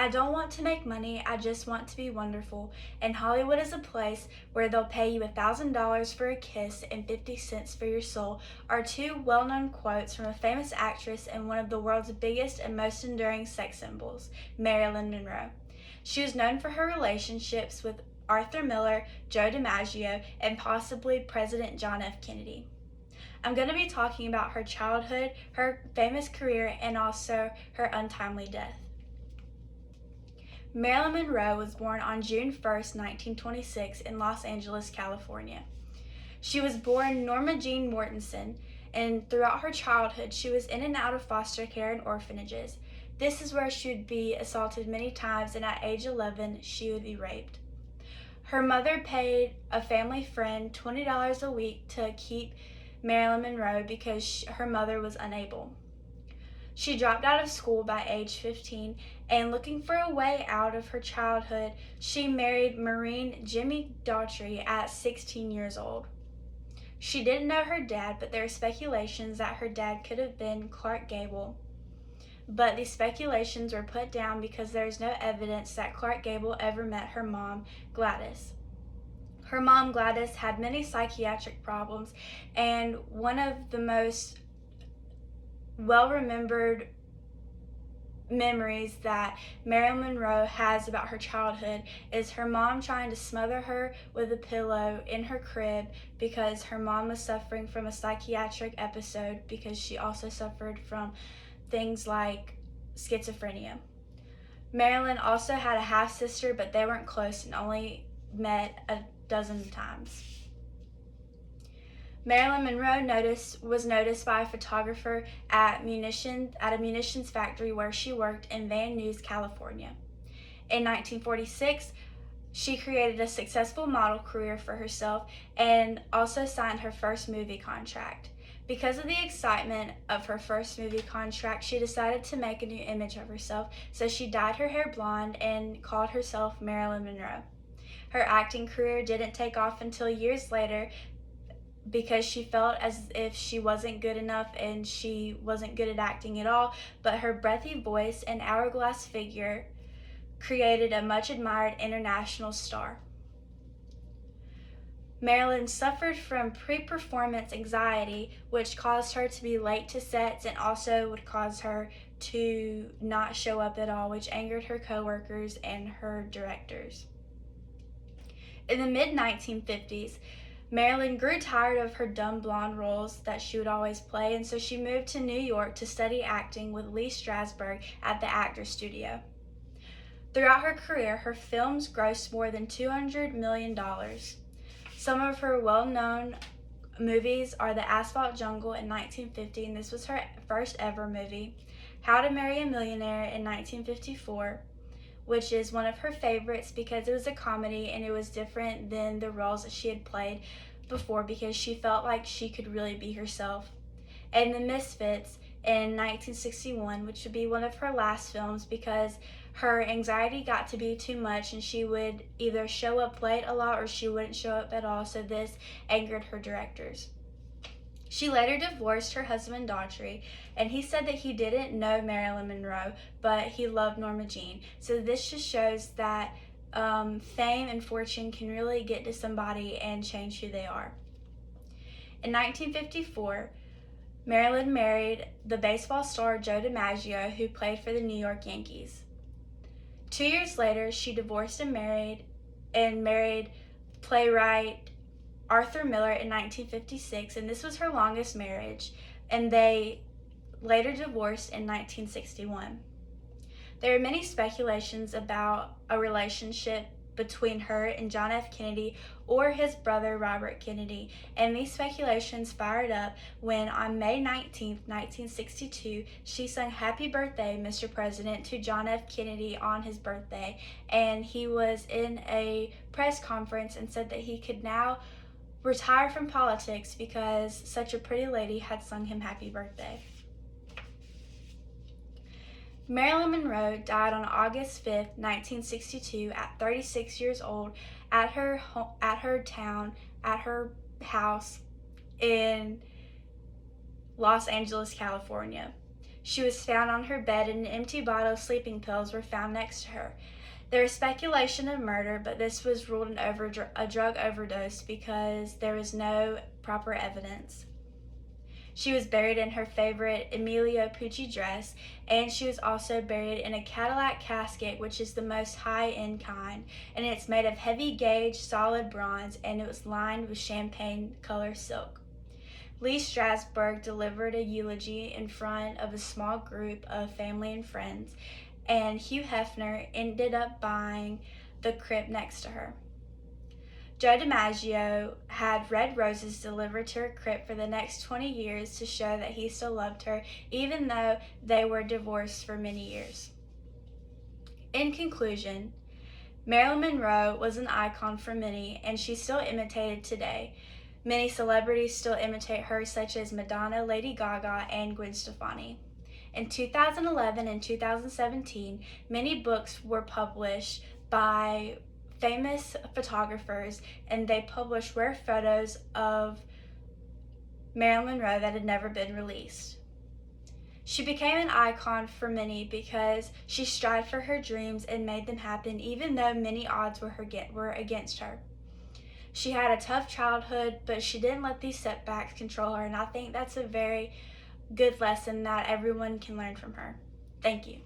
I don't want to make money, I just want to be wonderful. And Hollywood is a place where they'll pay you $1,000 for a kiss and 50 cents for your soul are two well-known quotes from a famous actress and one of the world's biggest and most enduring sex symbols, Marilyn Monroe. She was known for her relationships with Arthur Miller, Joe DiMaggio, and possibly President John F. Kennedy. I'm going to be talking about her childhood, her famous career, and also her untimely death. Marilyn Monroe was born on June 1st, 1926 in Los Angeles, California. She was born Norma Jean Mortensen, and throughout her childhood, she was in and out of foster care and orphanages. This is where she would be assaulted many times, and at age 11, she would be raped. Her mother paid a family friend $20 a week to keep Marilyn Monroe because her mother was unable. She dropped out of school by age 15, and looking for a way out of her childhood, she married Marine Jimmy Daughtry at 16 years old. She didn't know her dad, but there are speculations that her dad could have been Clark Gable. But these speculations were put down because there is no evidence that Clark Gable ever met her mom, Gladys. Her mom, Gladys, had many psychiatric problems, and one of the most well-remembered memories that Marilyn Monroe has about her childhood is her mom trying to smother her with a pillow in her crib because her mom was suffering from a psychiatric episode because she also suffered from things like schizophrenia. Marilyn also had a half-sister, but they weren't close and only met a dozen times. Marilyn Monroe was noticed by a photographer at a munitions factory where she worked in Van Nuys, California. In 1946, she created a successful model career for herself and also signed her first movie contract. Because of the excitement of her first movie contract, she decided to make a new image of herself, so she dyed her hair blonde and called herself Marilyn Monroe. Her acting career didn't take off until years later because she felt as if she wasn't good enough and she wasn't good at acting at all, but her breathy voice and hourglass figure created a much admired international star. Marilyn suffered from pre-performance anxiety, which caused her to be late to sets and also would cause her to not show up at all, which angered her coworkers and her directors. In the mid-1950s, Marilyn grew tired of her dumb blonde roles that she would always play, and so she moved to New York to study acting with Lee Strasberg at the Actors Studio. Throughout her career, her films grossed more than $200 million. Some of her well-known movies are The Asphalt Jungle in 1950, and this was her first ever movie, How to Marry a Millionaire in 1954, which is one of her favorites because it was a comedy and it was different than the roles that she had played before because she felt like she could really be herself. And The Misfits in 1961, which would be one of her last films because her anxiety got to be too much and she would either show up late a lot or she wouldn't show up at all, so this angered her directors. She later divorced her husband, Daughtry, and he said that he didn't know Marilyn Monroe, but he loved Norma Jean. So this just shows that fame and fortune can really get to somebody and change who they are. In 1954, Marilyn married the baseball star Joe DiMaggio, who played for the New York Yankees. 2 years later, she divorced and married playwright Arthur Miller in 1956, and this was her longest marriage, and they later divorced in 1961. There are many speculations about a relationship between her and John F. Kennedy or his brother Robert Kennedy, and these speculations fired up when on May 19, 1962, she sung Happy Birthday, Mr. President to John F. Kennedy on his birthday, and he was in a press conference and said that he could now retire from politics because such a pretty lady had sung him happy birthday. Marilyn Monroe died on August 5, 1962 at 36 years old at her house in Los Angeles, California. She was found on her bed and an empty bottle of sleeping pills were found next to her. There is speculation of murder, but this was ruled a drug overdose because there was no proper evidence. She was buried in her favorite Emilio Pucci dress, and she was also buried in a Cadillac casket, which is the most high-end kind, and it's made of heavy gauge solid bronze, and it was lined with champagne color silk. Lee Strasberg delivered a eulogy in front of a small group of family and friends, and Hugh Hefner ended up buying the crypt next to her. Joe DiMaggio had red roses delivered to her crypt for the next 20 years to show that he still loved her, even though they were divorced for many years. In conclusion, Marilyn Monroe was an icon for many, and she's still imitated today. Many celebrities still imitate her, such as Madonna, Lady Gaga, and Gwen Stefani. In 2011 and 2017, many books were published by famous photographers, and they published rare photos of Marilyn Monroe that had never been released. She became an icon for many because she strived for her dreams and made them happen, even though many odds were against her. She had a tough childhood, but she didn't let these setbacks control her, and I think that's a very good lesson that everyone can learn from her. Thank you.